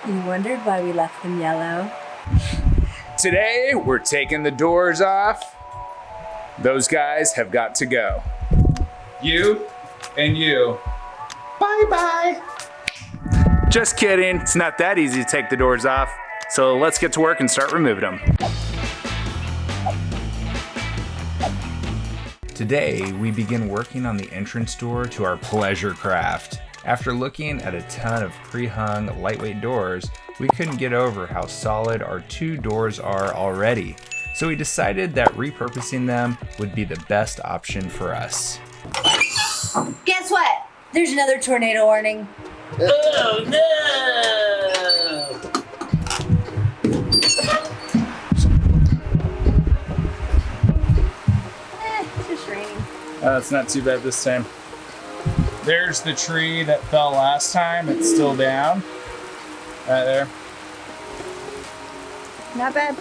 You wondered why we left them yellow? Today, we're taking the doors off. Those guys have got to go. You and you. Bye-bye. Just kidding, it's not that easy to take the doors off. So let's get to work and start removing them. Today, we begin working on the entrance door to our pleasure craft. After looking at a ton of pre-hung lightweight doors, we couldn't get over how solid our 2 doors are already. So we decided that repurposing them would be the best option for us. Guess what? There's another tornado warning. Oh no! It's just raining. It's not too bad this time. There's the tree that fell last time. It's still down. Right there. Not bad.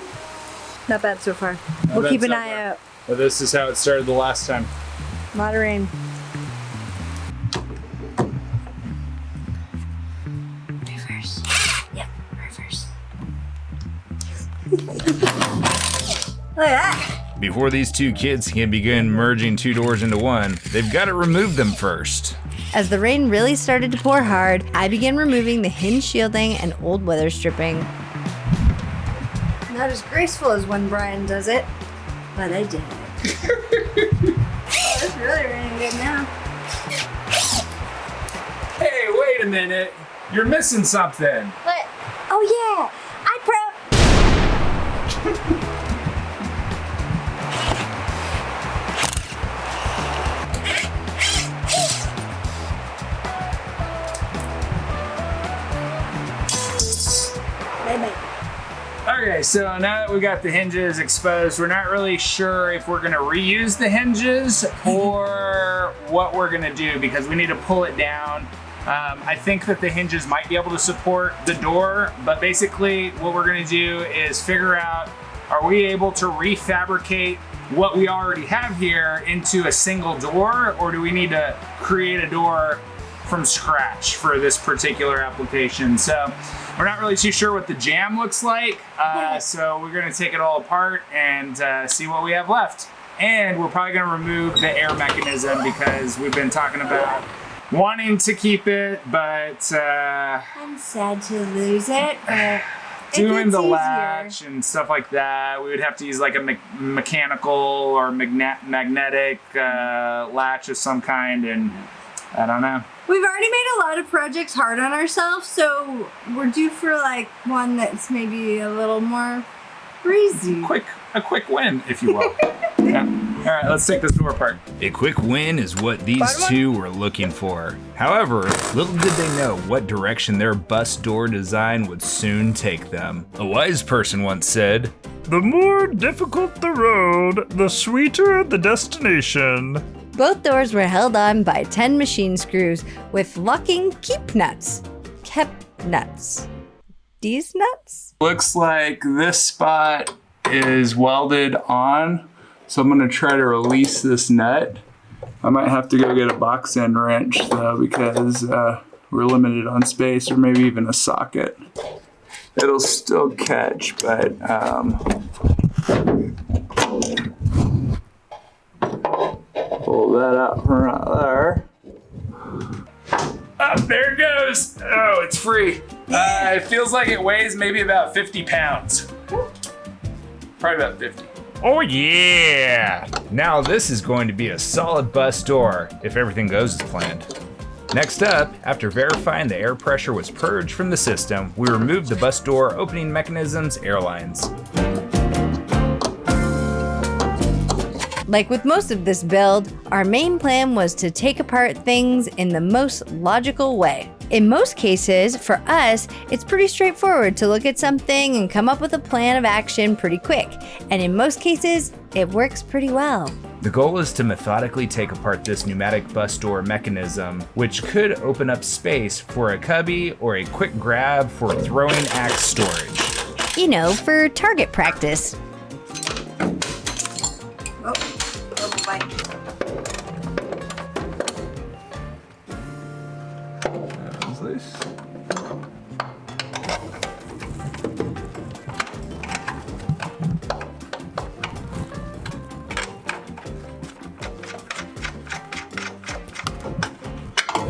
Not bad so far. Not We'll bad keep an so eye far. out. But this is how it started the last time. A lot of rain. Reverse. Yep, reverse. Look at that. Before these 2 kids can begin merging 2 doors into one, they've got to remove them first. As the rain really started to pour hard, I began removing the hinge shielding and old weather stripping. Not as graceful as when Brian does it, but I did it. Oh, it's really raining good now. Hey, wait a minute. You're missing something. What? Oh yeah, I Okay, so now that we got the hinges exposed, we're not really sure if we're gonna reuse the hinges or what we're gonna do because we need to pull it down. I think that the hinges might be able to support the door, but basically what we're gonna do is figure out, are we able to refabricate what we already have here into a single door, or do we need to create a door from scratch for this particular application? So we're not really too sure what the jamb looks like, so we're gonna take it all apart and see what we have left. And we're probably gonna remove the air mechanism because we've been talking about wanting to keep it, but I'm sad to lose it, but doing the easier. latch and stuff like that, we would have to use like a mechanical or magnetic latch of some kind, and I don't know. We've already made a lot of projects hard on ourselves, so we're due for like one that's maybe a little more breezy. A quick win, if you will. Yeah. All right, let's take this door apart. A quick win is what these 2 were looking for. However, little did they know what direction their bus door design would soon take them. A wise person once said, "The more difficult the road, the sweeter the destination." Both doors were held on by 10 machine screws with locking keep nuts. Kept nuts. These nuts? Looks like this spot is welded on, so I'm gonna try to release this nut. I might have to go get a box end wrench though because we're limited on space, or maybe even a socket. It'll still catch, but pull that out from right there. Up there it goes. Oh, it's free. It feels like it weighs maybe about 50 pounds. Probably about 50. Oh yeah! Now this is going to be a solid bus door if everything goes as planned. Next up, after verifying the air pressure was purged from the system, we removed the bus door opening mechanism's air lines. Like with most of this build, our main plan was to take apart things in the most logical way. In most cases, for us, it's pretty straightforward to look at something and come up with a plan of action pretty quick. And in most cases, it works pretty well. The goal is to methodically take apart this pneumatic bus door mechanism, which could open up space for a cubby or a quick grab for throwing axe storage. You know, for target practice.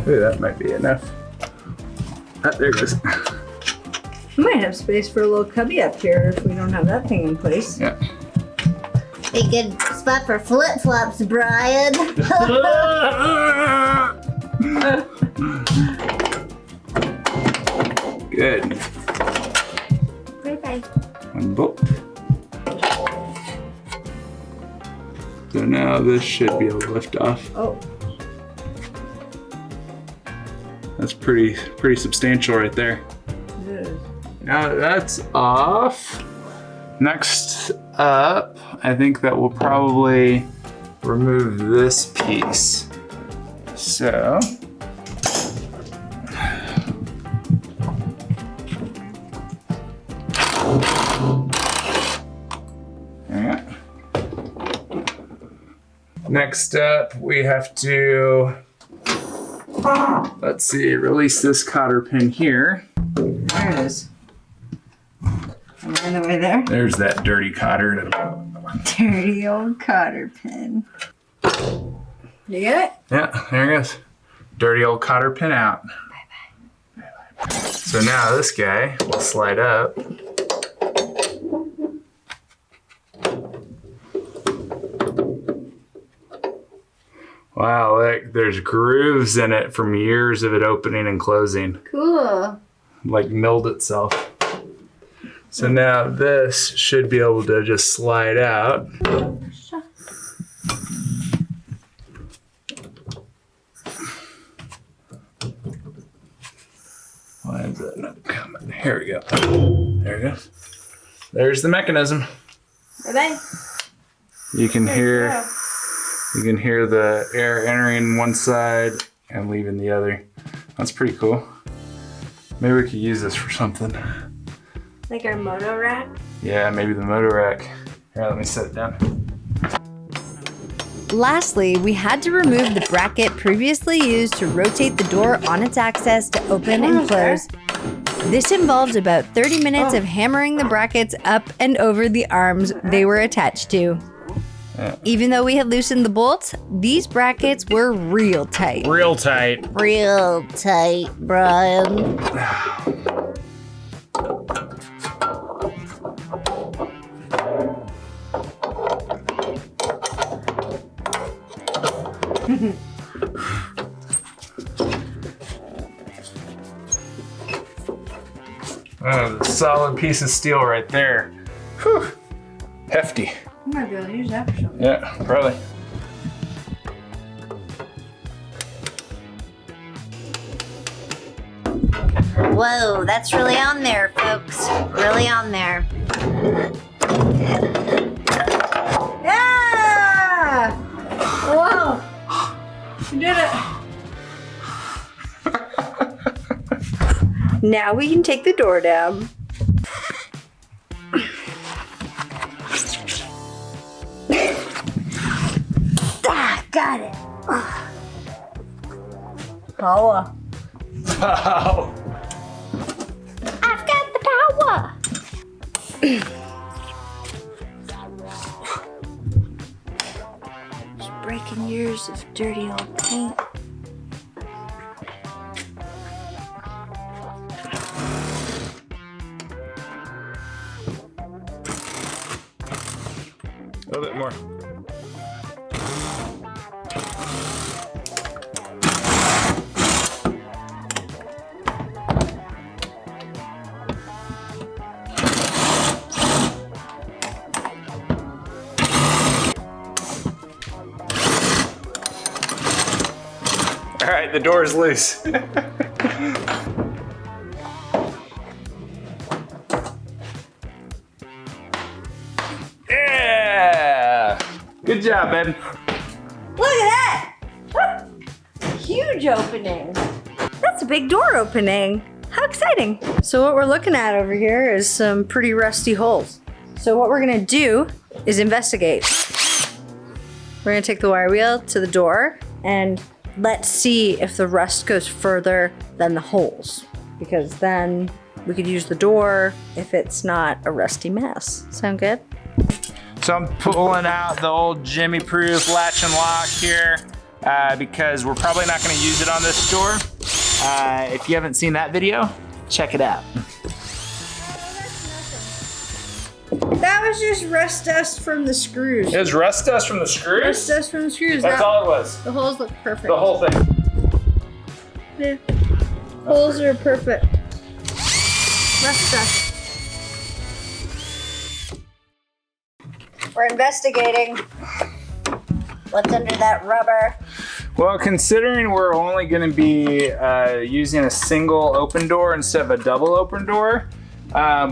Ooh, that might be enough. Ah, there it goes. We might have space for a little cubby up here if we don't have that thing in place. Yeah. A good spot for flip-flops, Brian. Good. Bye-bye. One bolt. So now this should be able to lift off. Oh. That's pretty substantial right there. It is. Now that's off. Next up, I think that we'll probably remove this piece. So, yeah. Next up, we have to, let's see, release this cotter pin here. There it is. Am I in the way there? There's that dirty cotter. Dirty old cotter pin. You get it? Yeah, there it goes. Dirty old cotter pin out. Bye-bye. So now this guy will slide up. Wow, like there's grooves in it from years of it opening and closing. Cool. Like milled itself. So now this should be able to just slide out. Why is that not coming? Here we go. There it goes. There's the mechanism. Bye-bye. You can hear the air entering one side and leaving the other. That's pretty cool. Maybe we could use this for something. Like our moto rack? Yeah, maybe the motor rack. Here, let me set it down. Lastly, we had to remove the bracket previously used to rotate the door on its axis to open and close. This involved about 30 minutes of hammering the brackets up and over the arms they were attached to. Yeah. Even though we had loosened the bolts, these brackets were real tight. Real tight. Real tight, Brian. Oh, the solid piece of steel right there. Whew. Hefty. You might be able to use that for something. Yeah, probably. Whoa, that's really on there, folks. Really on there. Yeah! Whoa! You did it. Now we can take the door down. Got it. Power. Wow. I've got the power. Just breaking years of dirty old paint. A little bit more. All right, the door is loose. Yeah! Good job, babe. Look at that! Huge opening. That's a big door opening. How exciting. So what we're looking at over here is some pretty rusty holes. So what we're gonna do is investigate. We're gonna take the wire wheel to the door and let's see if the rust goes further than the holes, because then we could use the door if it's not a rusty mess. Sound good? So I'm pulling out the old Jimmy-proof latch and lock here. because we're probably not gonna use it on this door. If you haven't seen that video, check it out. That was just rust dust from the screws. It was rust dust from the screws? Rust dust from the screws. That's all it was? The holes look perfect. The whole thing? Yeah. Holes are perfect. Rust dust. We're investigating. What's under that rubber? Well, considering we're only gonna be using a single open door instead of a double open door,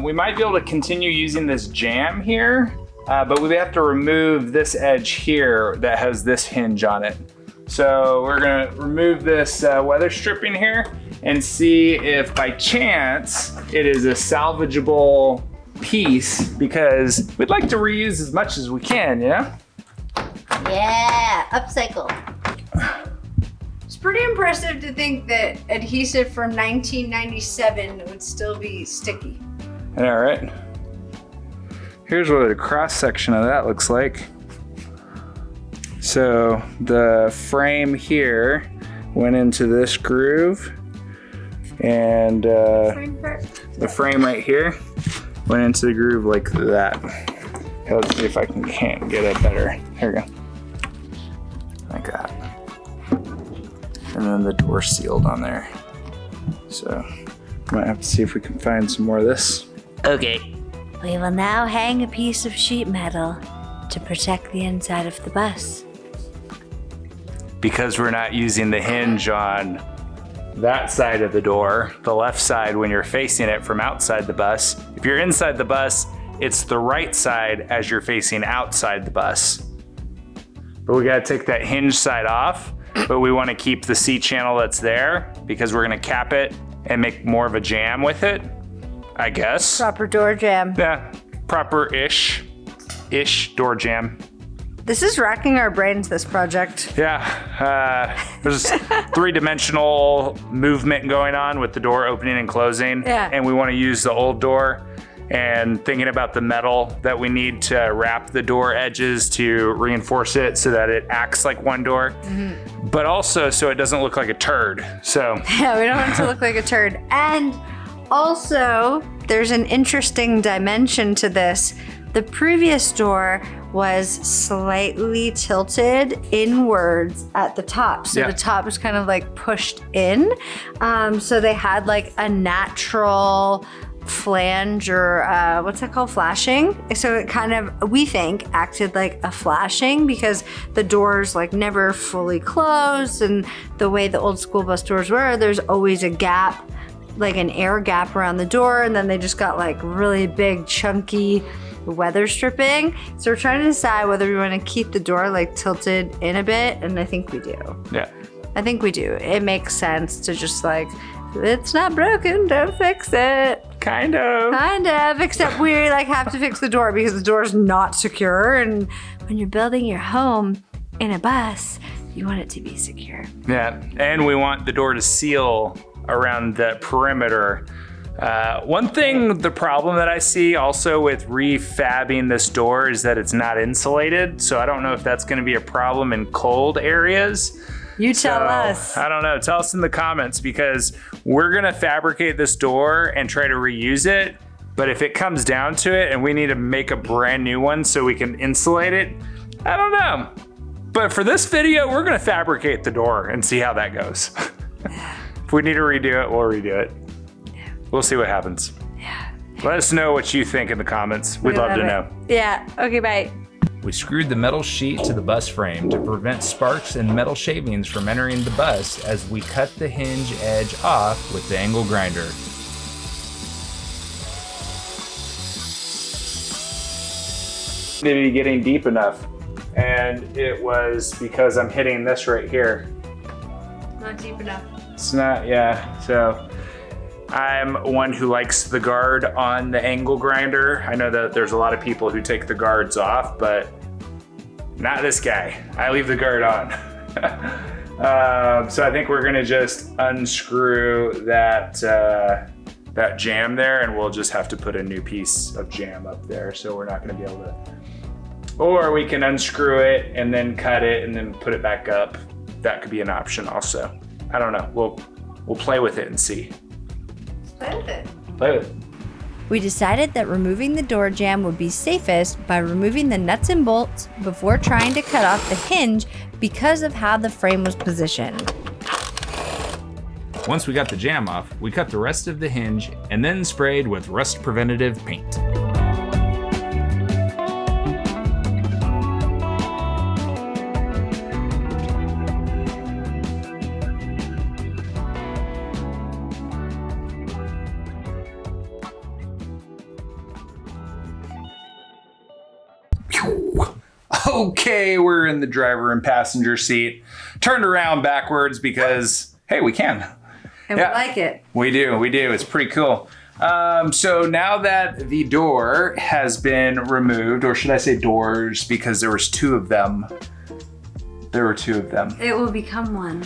we might be able to continue using this jamb here, but we have to remove this edge here that has this hinge on it. So we're gonna remove this weather stripping here and see if by chance it is a salvageable piece, because we'd like to reuse as much as we can, you know? Yeah, upcycle. It's pretty impressive to think that adhesive from 1997 would still be sticky. All right. Here's what a cross section of that looks like. So the frame here went into this groove, and the frame right here went into the groove like that. Okay, let's see if I can't get it better. Here we go. Like that. And then the door sealed on there. So might have to see if we can find some more of this. Okay. We will now hang a piece of sheet metal to protect the inside of the bus. Because we're not using the hinge on that side of the door, the left side when you're facing it from outside the bus. If you're inside the bus, it's the right side as you're facing outside the bus. But we gotta take that hinge side off, but we wanna keep the C channel that's there because we're gonna cap it and make more of a jamb with it, I guess. Proper door jamb. Yeah, proper-ish door jamb. This is racking our brains, this project. Yeah, there's three-dimensional movement going on with the door opening and closing. Yeah. And we want to use the old door, and thinking about the metal that we need to wrap the door edges to reinforce it so that it acts like one door, but also so it doesn't look like a turd. So Yeah, we don't want it to look like a turd. And also, there's an interesting dimension to this. The previous door was slightly tilted inwards at the top. So the top was kind of like pushed in. So they had like a natural flange, or what's that called? Flashing. So it kind of, we think, acted like a flashing because the doors like never fully closed, and the way the old school bus doors were, there's always a gap, like an air gap around the door, and then they just got like really big chunky weather stripping. So we're trying to decide whether we want to keep the door like tilted in a bit, and I think we do. yeah. I think we do. It makes sense to just like, if it's not broken, don't fix it. Kind of, except we like have to fix the door because the door is not secure, and when you're building your home in a bus, you want it to be secure. Yeah, and we want the door to seal around the perimeter. One thing, the problem that I see also with refabbing this door is that it's not insulated. So I don't know if that's gonna be a problem in cold areas. You tell us. I don't know, tell us in the comments, because we're gonna fabricate this door and try to reuse it. But if it comes down to it and we need to make a brand new one so we can insulate it, I don't know. But for this video, we're gonna fabricate the door and see how that goes. If we need to redo it, we'll redo it. We'll see what happens. Yeah. Let us know what you think in the comments. We'd love to know. Yeah, okay, bye. We screwed the metal sheet to the bus frame to prevent sparks and metal shavings from entering the bus as we cut the hinge edge off with the angle grinder. To be getting deep enough, and it was because I'm hitting this right here. Not deep enough. It's not, yeah, so I'm one who likes the guard on the angle grinder. I know that there's a lot of people who take the guards off, but not this guy. I leave the guard on. So I think we're gonna just unscrew that that jamb there, and we'll just have to put a new piece of jamb up there. So we're not gonna be able to, or we can unscrew it and then cut it and then put it back up. that could be an option also. I don't know. We'll play with it and see. Play with it. Play with it. We decided that removing the door jamb would be safest by removing the nuts and bolts before trying to cut off the hinge because of how the frame was positioned. Once we got the jamb off, we cut the rest of the hinge and then sprayed with rust preventative paint. Okay, we're in the driver and passenger seat. Turned around backwards because, hey, we can. And Yeah. we like it. We do. It's pretty cool. So now that the door has been removed, or should I say doors, because there was two of them. There were two of them. It will become one.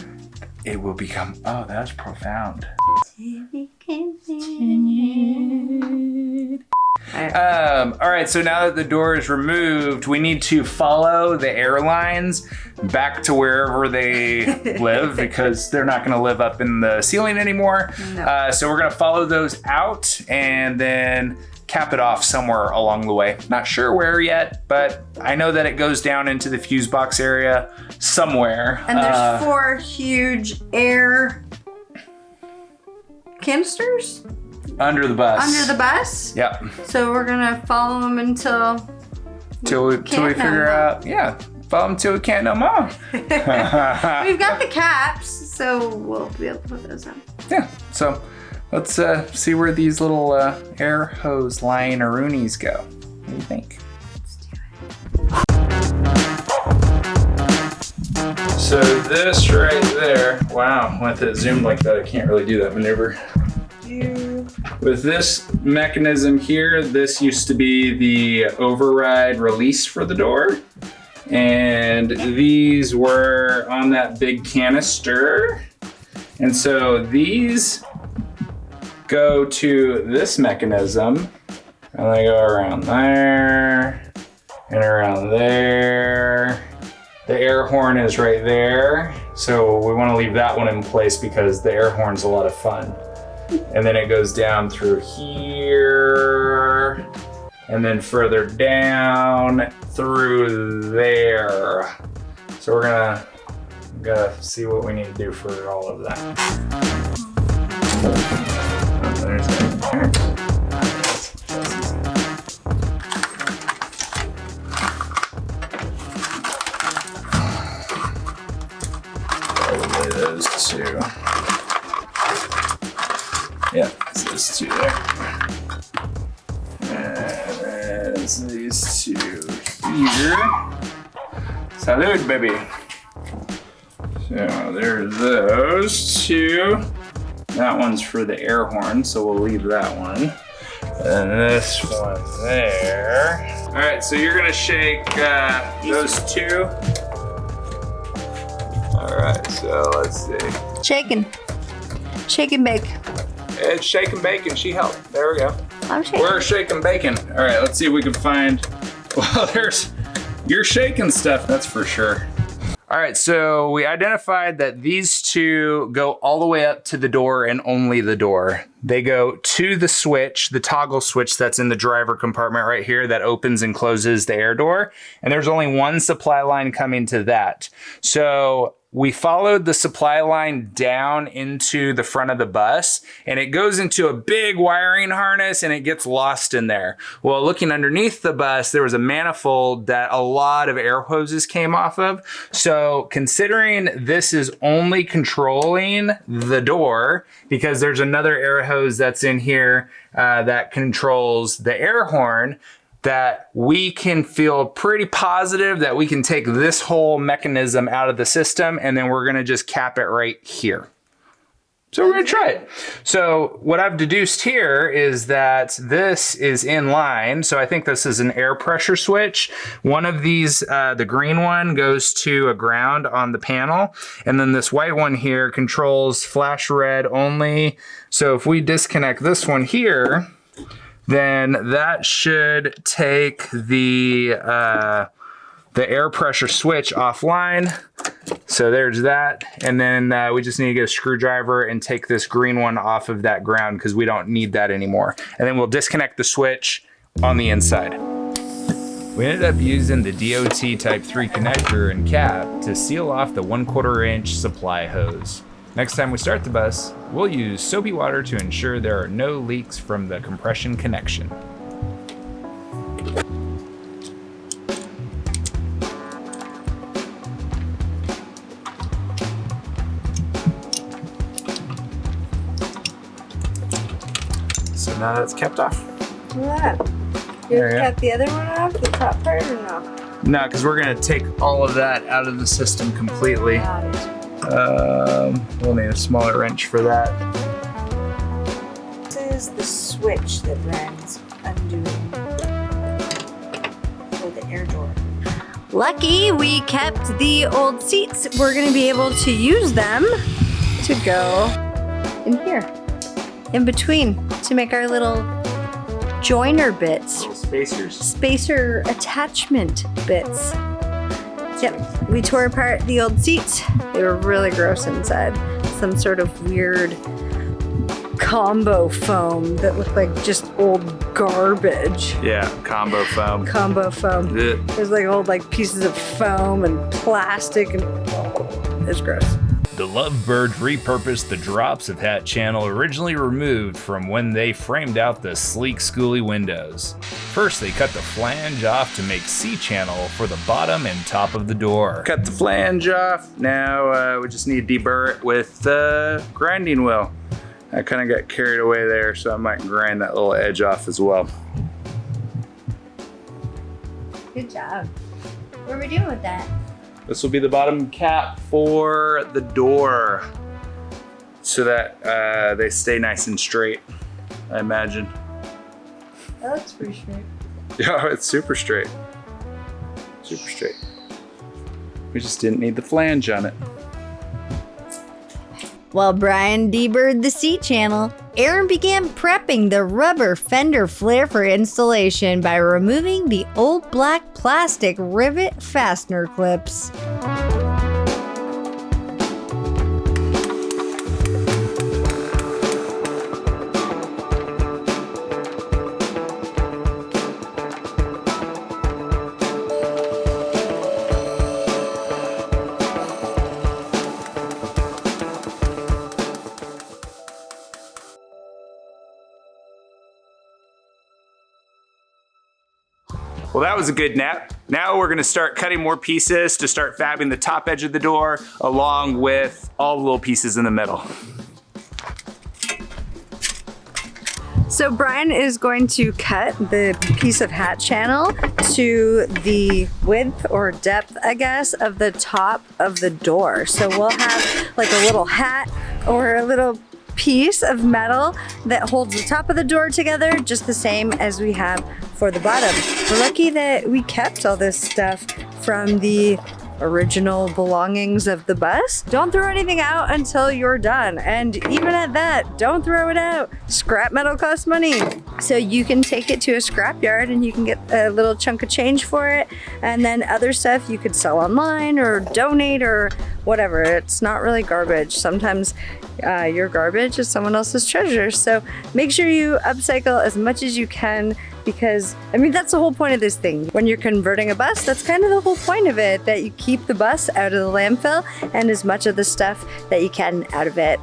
It will become, oh, that's profound. All right, so now that the door is removed, we need to follow the airlines back to wherever they live because they're not gonna live up in the ceiling anymore. No. So we're gonna follow those out and then cap it off somewhere along the way. Not sure where yet, but I know that it goes down into the fuse box area somewhere. And there's 4 huge air canisters Under the bus. under the bus. Yep. So we're gonna follow them until Till we can't no figure more. out, yeah, follow them till we can't no more. We've got the caps, so we'll be able to put those on. Yeah, so let's see where these little air hose line-a-roonies go. What do you think? So this right there, wow, with it zoomed like that, I can't really do that maneuver. With this mechanism here, this used to be the override release for the door. And these were on that big canister. And so these go to this mechanism and they go around there and around there. The air horn is right there. So we want to leave that one in place because the air horn's a lot of fun. And then it goes down through here and then further down through there. So we're gonna see what we need to do for all of that. Oh, there's that. Probably those two. Yeah, it's those two there. And there's these two here. Salud, baby. So there's those two. That one's for the air horn, so we'll leave that one. And this one there. All right, so you're gonna shake those two. All right, so let's see. Shaking. Shake and bake. It's shake and bake and she helped. There we go. I'm shaking. We're shaking bacon. All right, let's see if we can find, well, you're shaking stuff, that's for sure. All right, so we identified that these two go all the way up to the door and only the door. They go to the switch, the toggle switch that's in the driver compartment right here that opens and closes the air door. And there's only one supply line coming to that. So we followed the supply line down into the front of the bus and it goes into a big wiring harness and it gets lost in there. Well, looking underneath the bus, there was a manifold that a lot of air hoses came off of. So considering this is only controlling the door, because there's another air hose that's in here that controls the air horn, that we can feel pretty positive that we can take this whole mechanism out of the system and then we're gonna just cap it right here. So we're gonna try it. So what I've deduced here is that this is in line. So I think this is an air pressure switch. One of these, the green one goes to a ground on the panel. And then this white one here controls flash red only. So if we disconnect this one here, then that should take the air pressure switch offline. So there's that. And then we just need to get a screwdriver and take this green one off of that ground because we don't need that anymore. And then we'll disconnect the switch on the inside. We ended up using the DOT Type 3 connector and cap to seal off the 1/4 inch supply hose. Next time we start the bus, we'll use soapy water to ensure there are no leaks from the compression connection. So now that's kept off. Look at that. You There you go. cut the other one off, the top part, or no? No, because we're gonna take all of that out of the system completely. We'll need a smaller wrench for that. This is the switch that Brian's undoing for the air door. Lucky we kept the old seats. We're gonna be able to use them to go in here, in between, to make our little joiner bits. Little spacers. Spacer attachment bits. Yep, we tore apart the old seats. They were really gross inside. Some sort of weird combo foam that looked like just old garbage. Yeah, combo foam. Combo foam. Ugh. There's like old pieces of foam and plastic and it's gross. The Lovebirds repurposed the drops of hat channel originally removed from when they framed out the sleek Skoolie windows. First, they cut the flange off to make C-channel for the bottom and top of the door. Cut the flange off. Now we just need to deburr it with the grinding wheel. I kind of got carried away there, so I might grind that little edge off as well. Good job. What are we doing with that? This will be the bottom cap for the door so that they stay nice and straight, I imagine. That looks pretty straight. Yeah, it's super straight. Super straight. We just didn't need the flange on it. While Brian deburred the seat channel, Erin began prepping the rubber fender flare for installation by removing the old black plastic rivet fastener clips. Well, that was a good nap. Now we're gonna start cutting more pieces to start fabbing the top edge of the door along with all the little pieces in the middle. So Brian is going to cut the piece of hat channel to the width or depth, I guess, of the top of the door. So we'll have like a little hat or a little piece of metal that holds the top of the door together, just the same as we have for the bottom. We're lucky that we kept all this stuff from the original belongings of the bus. Don't throw anything out until you're done. And even at that, don't throw it out. Scrap metal costs money. So you can take it to a scrap yard and you can get a little chunk of change for it. And then other stuff you could sell online or donate or whatever. It's not really garbage. Sometimes your garbage is someone else's treasure. So make sure you upcycle as much as you can, because I mean, that's the whole point of this thing. When you're converting a bus, that's kind of the whole point of it, that you keep the bus out of the landfill and as much of the stuff that you can out of it.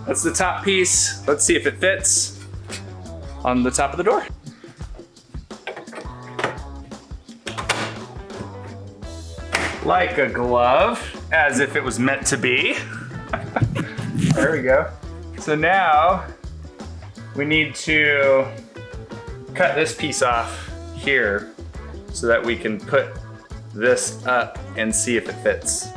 That's the top piece. Let's see if it fits on the top of the door. Like a glove, as if it was meant to be. There we go. So now we need to cut this piece off here so that we can put this up and see if it fits.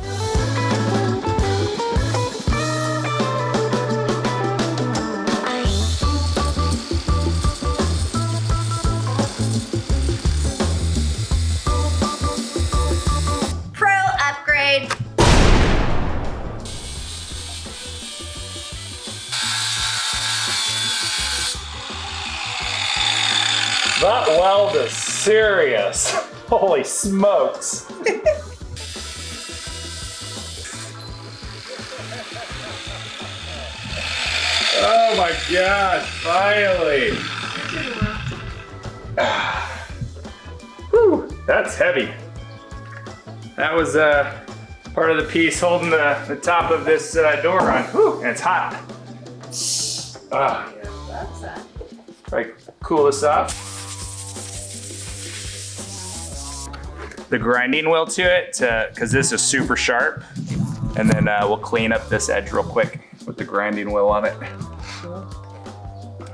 That weld is serious. Holy smokes. Oh my gosh, finally. Whew, that's heavy. That was part of the piece holding the top of this door on. Whew, and it's hot. Right, cool this off. The grinding wheel to it, because this is super sharp. And then we'll clean up this edge real quick with the grinding wheel on it.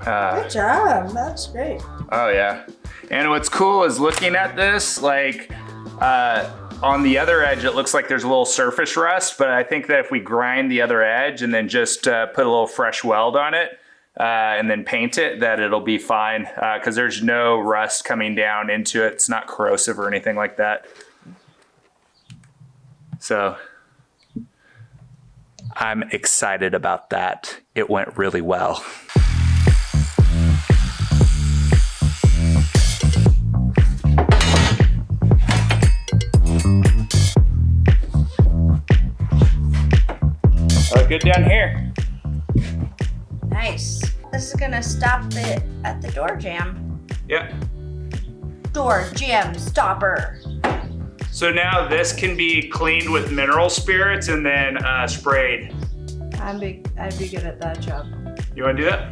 Good job, that's great. Oh yeah. And what's cool is looking at this, like on the other edge, it looks like there's a little surface rust, but I think that if we grind the other edge and then just put a little fresh weld on it and then paint it, that it'll be fine because there's no rust coming down into it. It's not corrosive or anything like that. So I'm excited about that. It went really well. Good down here. Nice. This is gonna stop it at the door jamb. Yep. Door jamb stopper. So now this can be cleaned with mineral spirits and then sprayed. I'd be good at that job. You wanna do that?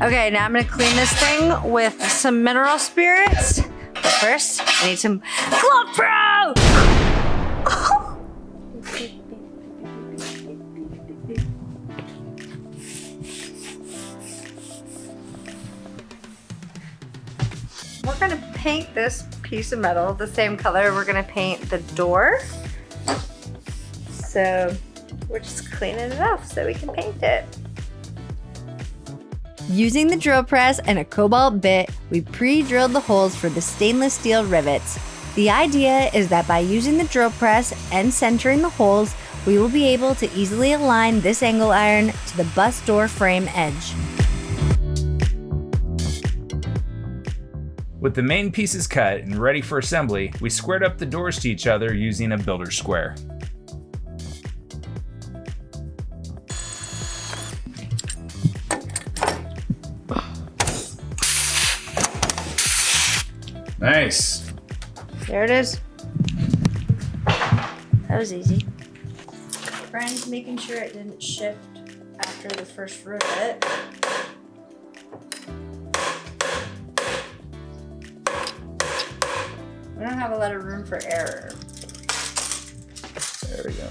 Okay, now I'm gonna clean this thing with some mineral spirits. But first, I need some Glove Pro! We're gonna paint this piece of metal the same color we're gonna paint the door. So we're just cleaning it off so we can paint it. Using the drill press and a cobalt bit, we pre-drilled the holes for the stainless steel rivets. The idea is that by using the drill press and centering the holes, we will be able to easily align this angle iron to the bus door frame edge. With the main pieces cut and ready for assembly, we squared up the doors to each other using a builder square. Nice. There it is. That was easy. Brian's making sure it didn't shift after the first rivet. We don't have a lot of room for error There we go.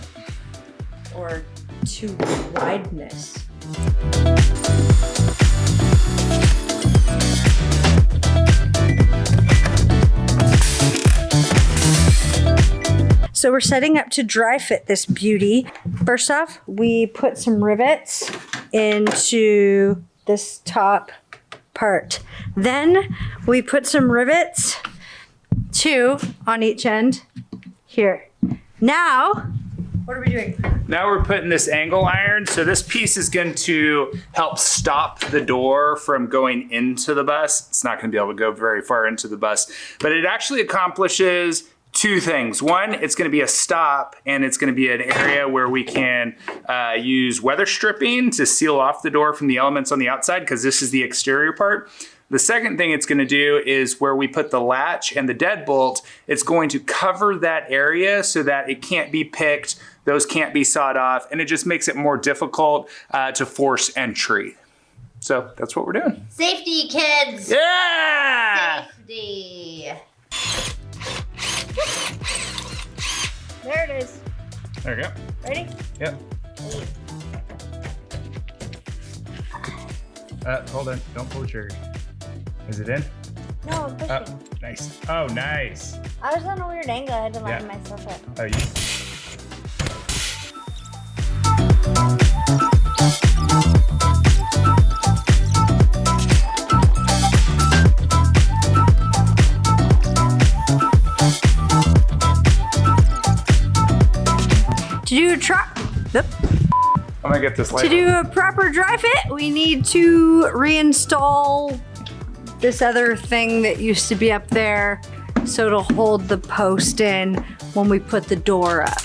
or too wideness. So we're setting up to dry fit this beauty. First off, we put some rivets into this top part. Then we put some rivets, 2 on each end here. Now, what are we doing? Now we're putting this angle iron. So this piece is going to help stop the door from going into the bus. It's not going to be able to go very far into the bus, but it actually accomplishes 2 things. One, it's going to be a stop, and it's going to be an area where we can use weather stripping to seal off the door from the elements on the outside, because this is the exterior part. The second thing it's going to do is where we put the latch and the deadbolt, it's going to cover that area so that it can't be picked, those can't be sawed off, and it just makes it more difficult to force entry. So that's what we're doing. Safety, kids. Yeah! Safety. There it is. There we go. Ready? Yep. Hold on, don't pull the trigger. Is it in? No, I'm pushing. Oh, nice. Oh, nice. I was on a weird angle. I had to line Yeah. myself up. Oh, you. I'm gonna get this later. To do a proper dry fit, we need to reinstall this other thing that used to be up there so it'll hold the post in when we put the door up.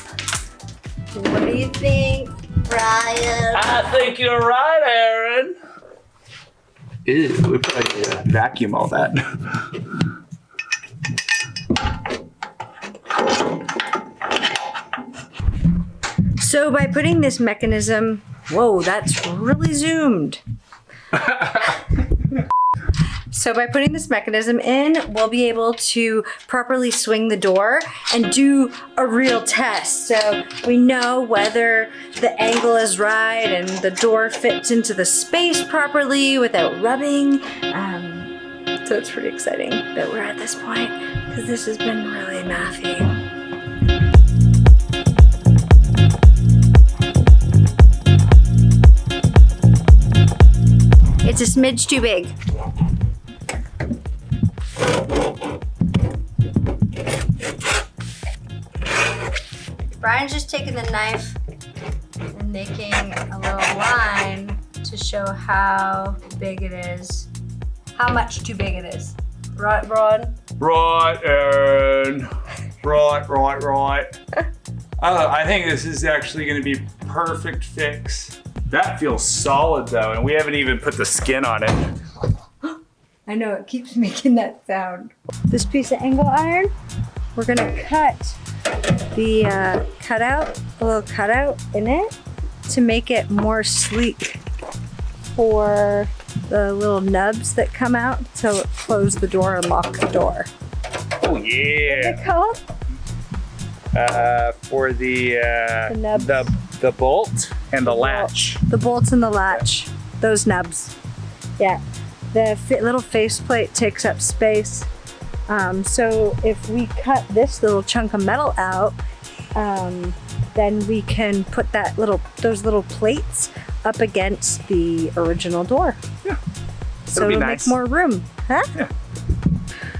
What do you think, Brian? I think you're right, Erin. Ew, we probably vacuum all that. So by putting this mechanism, whoa, that's really zoomed. So by putting this mechanism in, we'll be able to properly swing the door and do a real test. So we know whether the angle is right and the door fits into the space properly without rubbing. So it's pretty exciting that we're at this point because this has been really mathy. It's a smidge too big. Brian's just taking the knife and making a little line to show how big it is. How much too big it is. Right, Brian? Right, Erin. Right. I think this is actually going to be perfect fix. That feels solid though, and we haven't even put the skin on it. I know, it keeps making that sound. This piece of angle iron, we're gonna cut the a little cutout in it to make it more sleek for the little nubs that come out to close the door and lock the door. Oh yeah. What's it called? For the nubs. the bolt and the latch. The bolts and the latch, those nubs. Yeah, the little faceplate takes up space. So if we cut this little chunk of metal out, then we can put those little plates up against the original door. Yeah. So it'll make more room, huh? Yeah.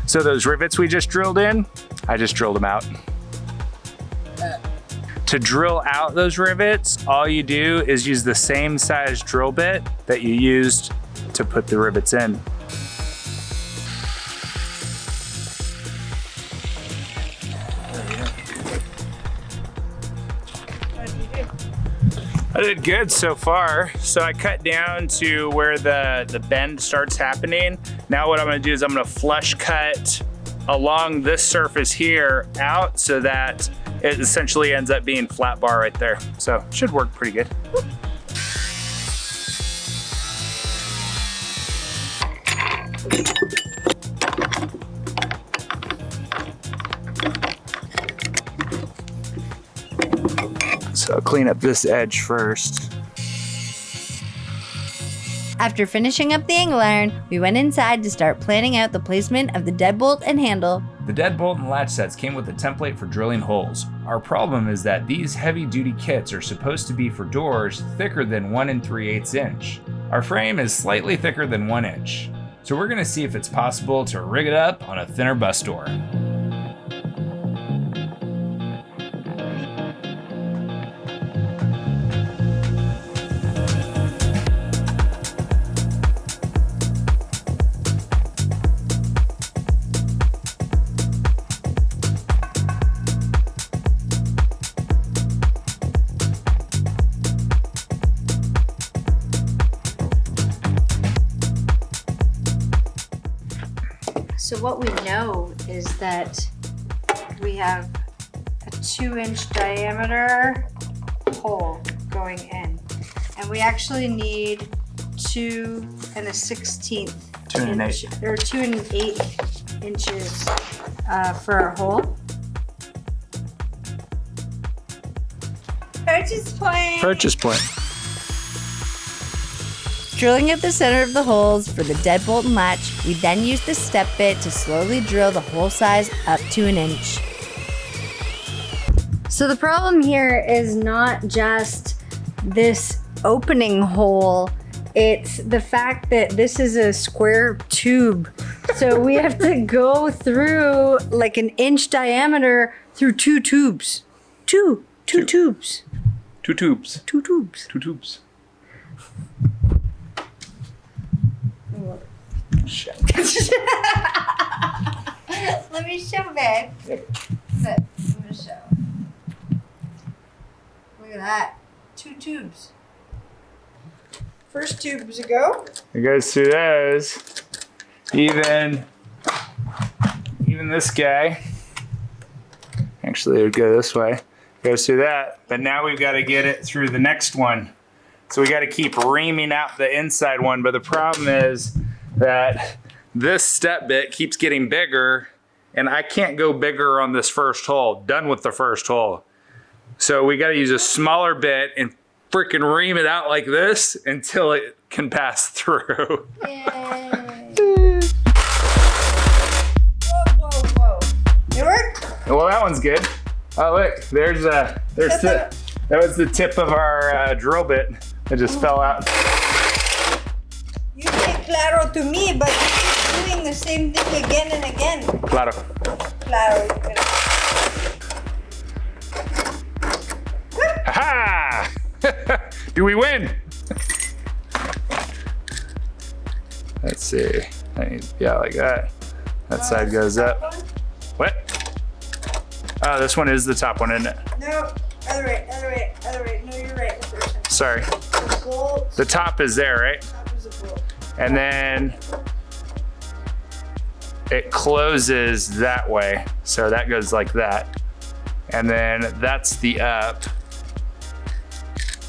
So those rivets we just drilled in, I just drilled them out. To drill out those rivets, all you do is use the same size drill bit that you used to put the rivets in. I did good so far. So I cut down to where the bend starts happening. Now what I'm gonna do is I'm gonna flush cut along this surface here out so that it essentially ends up being flat bar right there. So should work pretty good. So I'll clean up this edge first. After finishing up the angle iron, we went inside to start planning out the placement of the deadbolt and handle. The deadbolt and latch sets came with a template for drilling holes. Our problem is that these heavy-duty kits are supposed to be for doors thicker than 1 3/8 inch. Our frame is slightly thicker than 1 inch. So we're gonna see if it's possible to rig it up on a thinner bus door. So what we know is that we have a 2-inch diameter hole going in, and we actually need 2 1/16 2 1/8. or 2 1/8 inches for our hole. Purchase point. Purchase point. Drilling at the center of the holes for the deadbolt and latch, we then used the step bit to slowly drill the hole size up to 1 inch. So the problem here is not just this opening hole, it's the fact that this is a square tube. So we have to go through like 1 inch diameter through 2 tubes. Two tubes. 2 tubes. 2 tubes. 2 tubes. Shit. Let me show, babe. Yep. Look, I'm gonna show. Look at that. 2 tubes. First tubes ago. It goes through those. Even this guy. Actually, it would go this way. Goes through that. But now we've got to get it through the next one. So we got to keep reaming out the inside one. But the problem is that this step bit keeps getting bigger, and I can't go bigger on this first hole. Done with the first hole. So we got to use a smaller bit and freaking ream it out like this until it can pass through. Yay. Whoa. It worked? Well, that one's good. Oh, look, that was the tip of our drill bit. It just fell out. You say claro to me, but you keep doing the same thing again and again. Claro. Claro. Ha! Do we win? Let's see. Yeah, like that. That side goes up. What? Oh, this one is the top one, isn't it? No, other way. No, you're right. The first one. Sorry. The bolt. The top is there, right? Top is a bolt. And then it closes that way. So that goes like that. And then that's the up.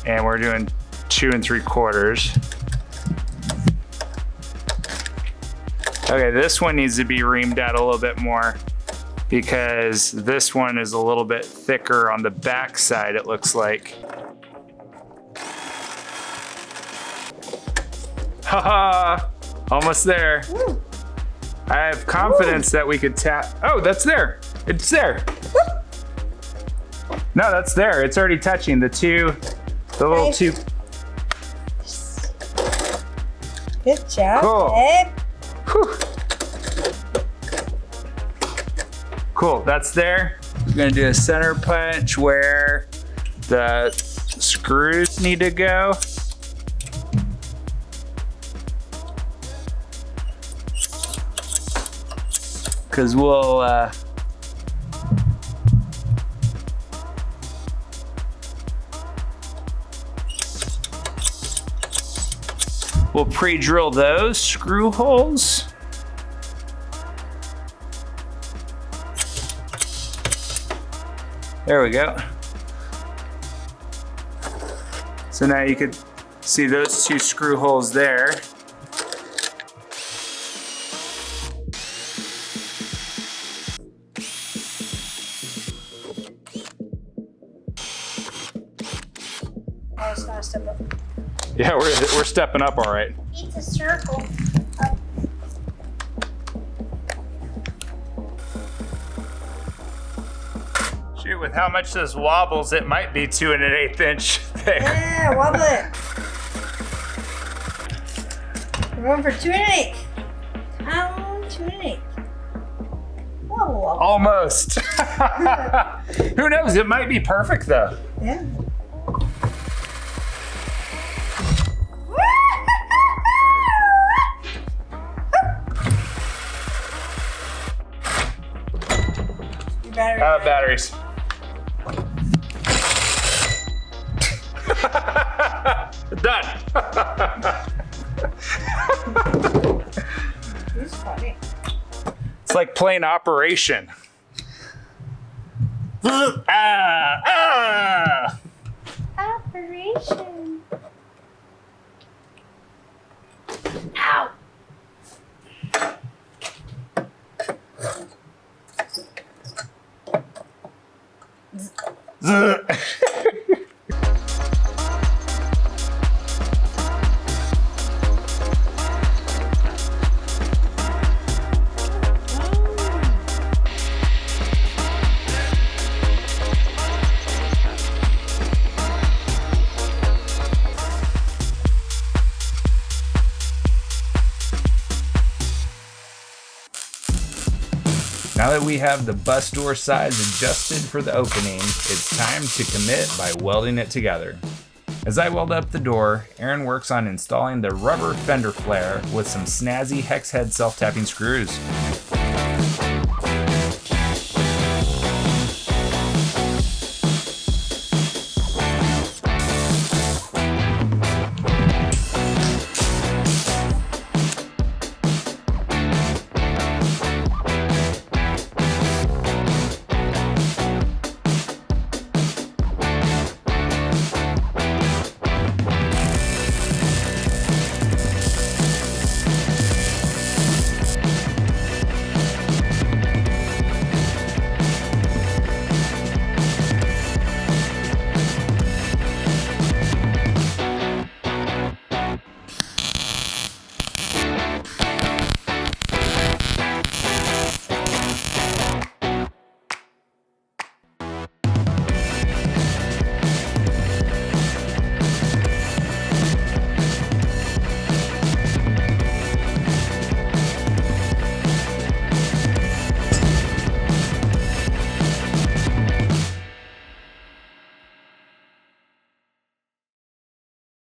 And we're doing 2 3/4. Okay, this one needs to be reamed out a little bit more because this one is a little bit thicker on the back side, it looks like. Haha, almost there. Woo. I have confidence that we could tap. Oh, that's there. It's there. No, that's there. It's already touching the little Nice. two. Good job, Cool. babe. Whew. Cool, that's there. We're gonna do a center punch where the screws need to go. Cause we'll pre-drill those screw holes. There we go. So now you could see those 2 screw holes there. Oh, it's not a step up. Yeah, we're stepping up all right. It's a circle. Shoot, with how much this wobbles, it might be 2 1/8 inch there. Yeah, wobble it. We're going for 2 1/8. How 2 1/8? Wobble, wobble. Almost. Who knows? It might be perfect though. Yeah. Your battery. Batteries. Done. This is funny. It's like playing Operation. Ah! Operation. Ow. Now that we have the bus door size adjusted for the opening, it's time to commit by welding it together. As I weld up the door, Erin works on installing the rubber fender flare with some snazzy hex head self-tapping screws.